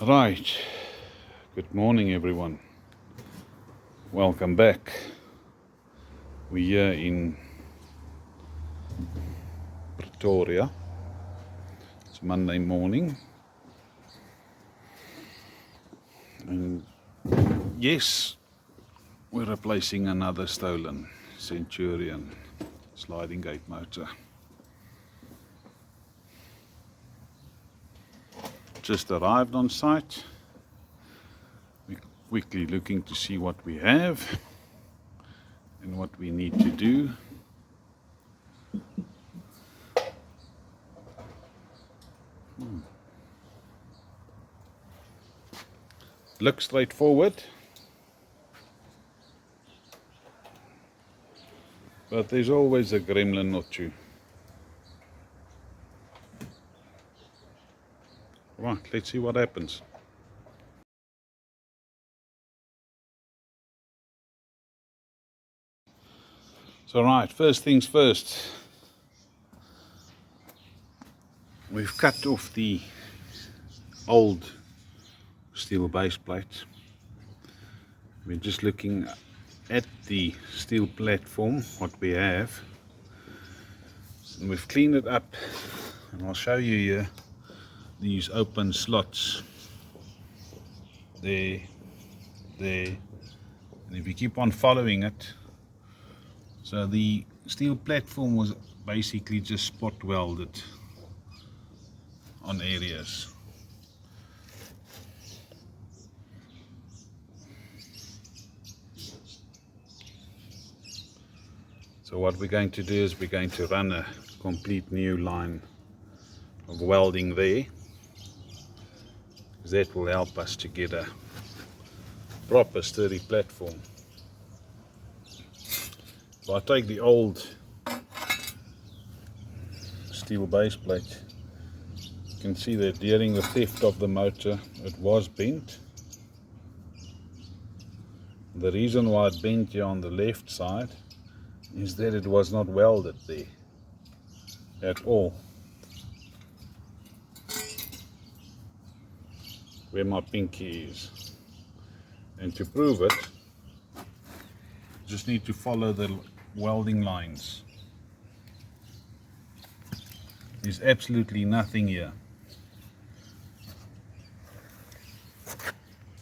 Right, good morning everyone. Welcome back. We're here in Pretoria. It's Monday morning. And yes, we're replacing another stolen Centurion sliding gate motor. Just arrived on site. We're quickly looking to see what we have and what we need to do. Looks straightforward, but there's always a gremlin or two. Right, let's see what happens. So right, first things first. We've cut off the old steel base plate. We're just looking at the steel platform, what we have. And we've cleaned it up, and I'll show you here these open slots. There, and if you keep on following it, so the steel platform was basically just spot welded on areas. So what we're going to do is we're going to run a complete new line of welding there, because that will help us to get a proper sturdy platform. If I take the old steel base plate, you can see that during the theft of the motor it was bent. The reason why it bent here on the left side is that it was not welded there at all. Where my pinky is. And to prove it, just need to follow the welding lines. There's absolutely nothing here,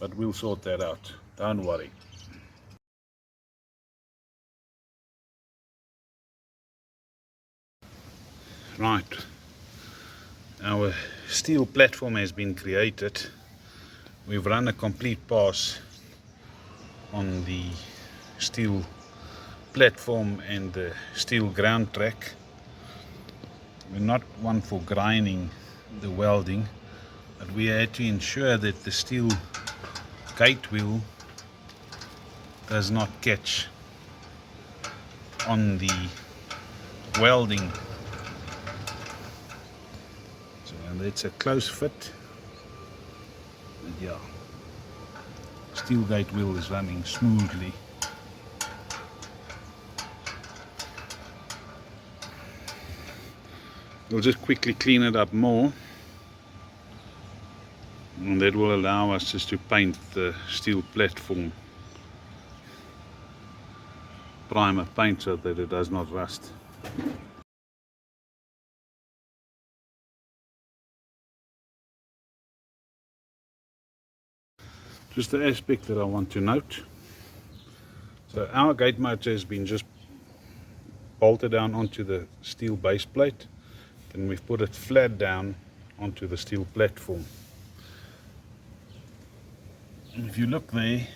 but we'll sort that out, don't worry. Right, our steel platform has been created. We've run a complete pass on the steel platform and the steel ground track. We're not one for grinding the welding, but we had to ensure that the steel gate wheel does not catch on the welding. So, and it's a close fit. And yeah, steel gate wheel is running smoothly. We'll just quickly clean it up more, and that will allow us just to paint the steel platform primer paint so that it does not rust. Just the aspect that I want to note. So our gate motor has been just bolted down onto the steel base plate, then we've put it flat down onto the steel platform. And if you look there,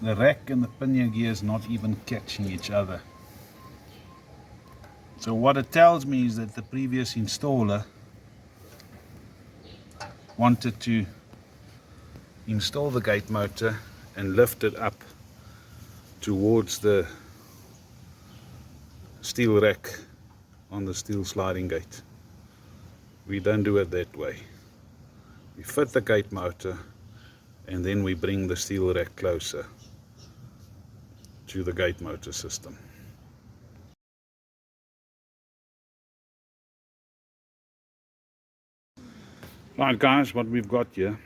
the rack and the pinion gear is not even catching each other. So what it tells me is that the previous installer wanted to install the gate motor and lift it up towards the steel rack on the steel sliding gate. We don't do it that way. We fit the gate motor and then we bring the steel rack closer to the gate motor system. Right guys, what we've got here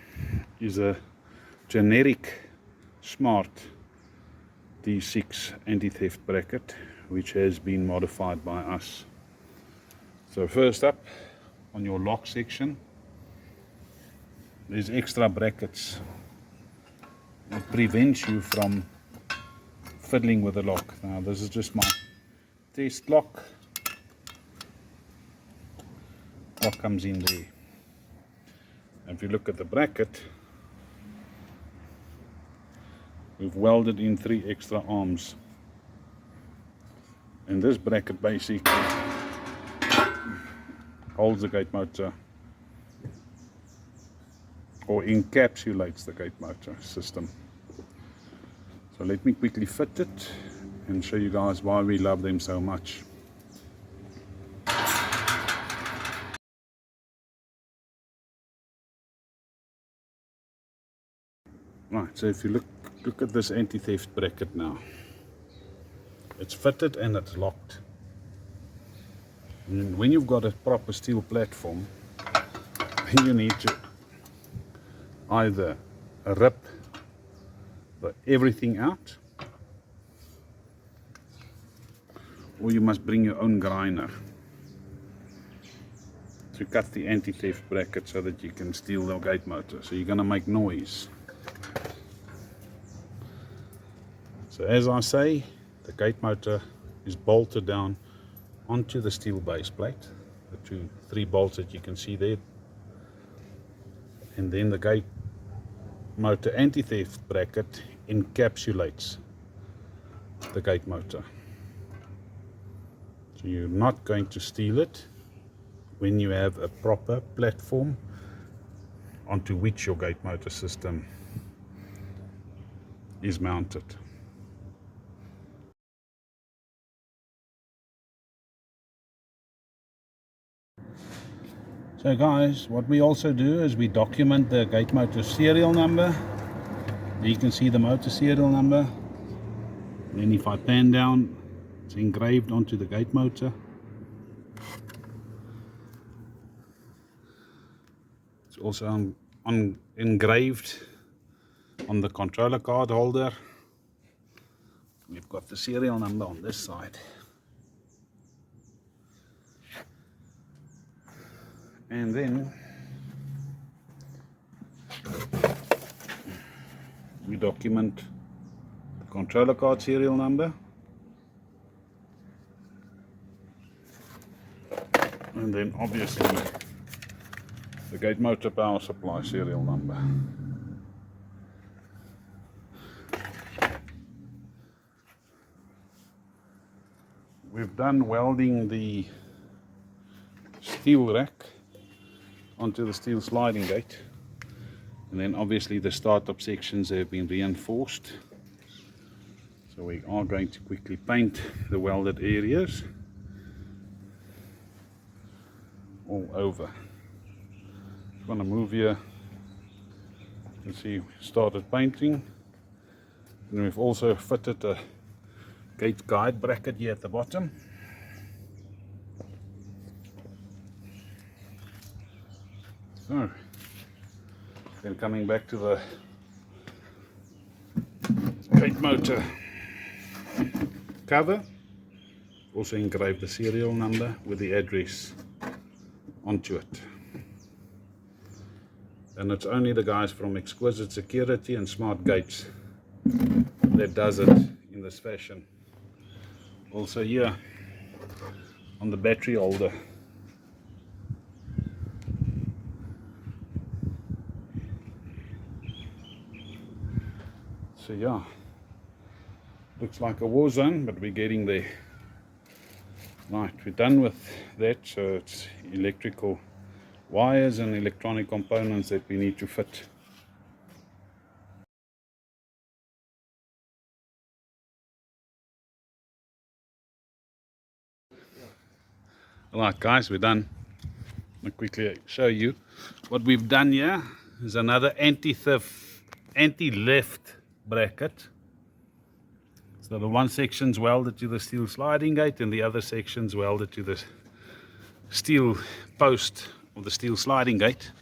is a generic Smart D6 anti-theft bracket which has been modified by us. So first up, on your lock section, there's extra brackets that prevents you from fiddling with the lock. Now this is just my test lock. Lock comes in there. If you look at the bracket, we've welded in 3 extra arms, and this bracket basically holds the gate motor or encapsulates the gate motor system. So let me quickly fit it and show you guys why we love them so much. Right, so if you look at this anti-theft bracket now, it's fitted and it's locked. And when you've got a proper steel platform, then you need to either rip everything out, or you must bring your own grinder to cut the anti-theft bracket so that you can steal the gate motor. So you're going to make noise. So as I say, the gate motor is bolted down onto the steel base plate, the 3 bolts that you can see there, and then the gate motor anti-theft bracket encapsulates the gate motor. So you're not going to steal it when you have a proper platform onto which your gate motor system is mounted. So guys, what we also do is we document the gate motor serial number. You can see the motor serial number. And then if I pan down, it's engraved onto the gate motor. It's also engraved on the controller card holder. We've got the serial number on this side. And then we document the controller card serial number, and then obviously the gate motor power supply serial number. We've done welding the steel rack onto the steel sliding gate, and then obviously the startup sections have been reinforced. So we are going to quickly paint the welded areas all over. Just want to move here. You can see we started painting, and we've also fitted a gate guide bracket here at the bottom. So, then coming back to the gate motor cover, also engraved the serial number with the address onto it. And it's only the guys from Exquisite Security and SmartGates that does it in this fashion. Also here on the battery holder, so yeah, looks like a war zone, but we're getting there. Right, we're done with that, so it's electrical wires and electronic components that we need to fit. Alright guys, we're done. I'll quickly show you what we've done here. Is another anti-left bracket. So the one section's welded to the steel sliding gate and the other section's welded to the steel post of the steel sliding gate.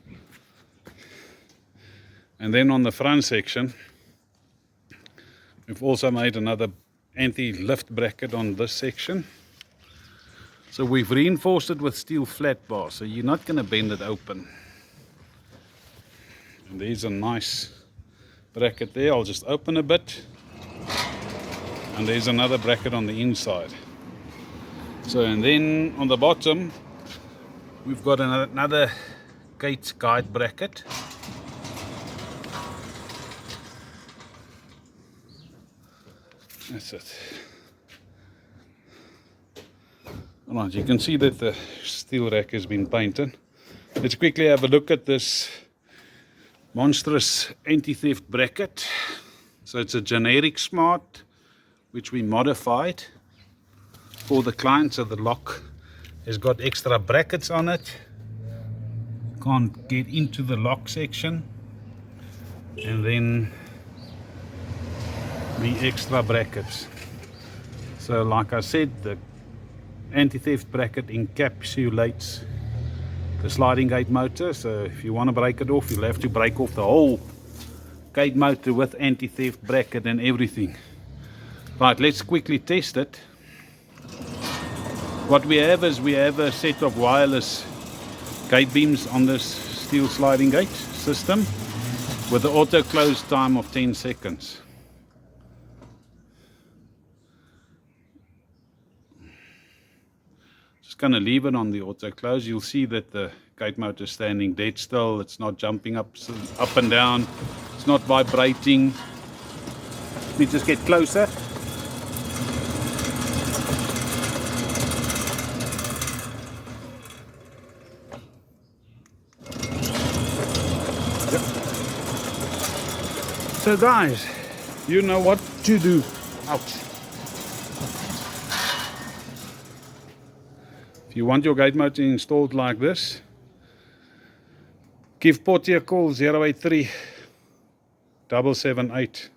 And then on the front section, we've also made another anti-lift bracket on this section. So we've reinforced it with steel flat bar, so you're not going to bend it open. And there's a nice bracket there. I'll just open a bit. And there's another bracket on the inside. So, and then on the bottom, we've got another gate guide bracket. That's it. Alright, you can see that the steel rack has been painted. Let's quickly have a look at this monstrous anti-theft bracket. So it's a generic Smart, which we modified for the client. So the lock has got extra brackets on it. Can't get into the lock section. And then the extra brackets. So like I said, the anti-theft bracket encapsulates the sliding gate motor. So if you want to break it off, you'll have to break off the whole gate motor with anti-theft bracket and everything. Right, let's quickly test it. What we have is we have a set of wireless gate beams on this steel sliding gate system with the auto close time of 10 seconds. Just going to leave it on the auto close. You'll see that the gate motor is standing dead still. It's not jumping up and down. It's not vibrating. Let me just get closer. So guys, you know what to do. Ouch. If you want your gate motor installed like this, give Potty a call, 083 778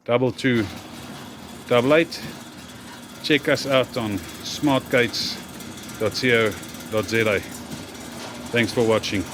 2288. Check us out on smartgates.co.za. Thanks for watching.